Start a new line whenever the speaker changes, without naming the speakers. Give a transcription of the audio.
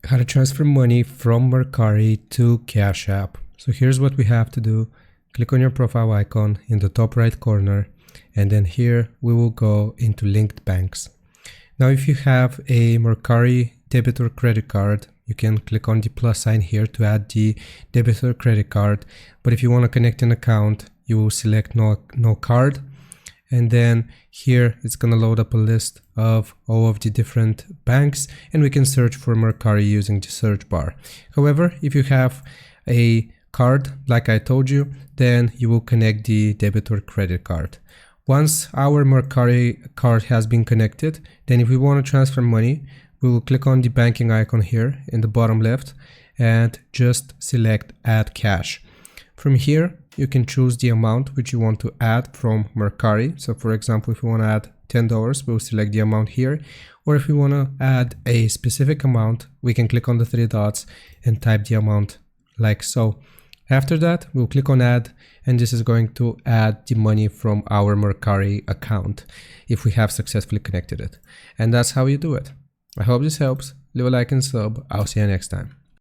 How to transfer money from Mercari to Cash App. So here's what we have to do. Click on your profile icon in the top right corner, and then here we will go into linked banks. Now if you have a Mercari debit or credit card, you can click on the plus sign here to add the debit or credit card. But if you want to connect an account, you will select no card. And then here it's going to load up a list of all of the different banks, and we can search for Mercari using the search bar. However, if you have a card, like I told you, then you will connect the debit or credit card. Once our Mercari card has been connected, then if we want to transfer money, we will click on the banking icon here in the bottom left and just select add cash. From here, you can choose the amount which you want to add from Mercari. So for example, if we want to add $10, we'll select the amount here. Or if we want to add a specific amount, we can click on the three dots and type the amount like so. After that, we'll click on add, and this is going to add the money from our Mercari account if we have successfully connected it. And that's how you do it. I hope this helps. Leave a like and sub. I'll see you next time.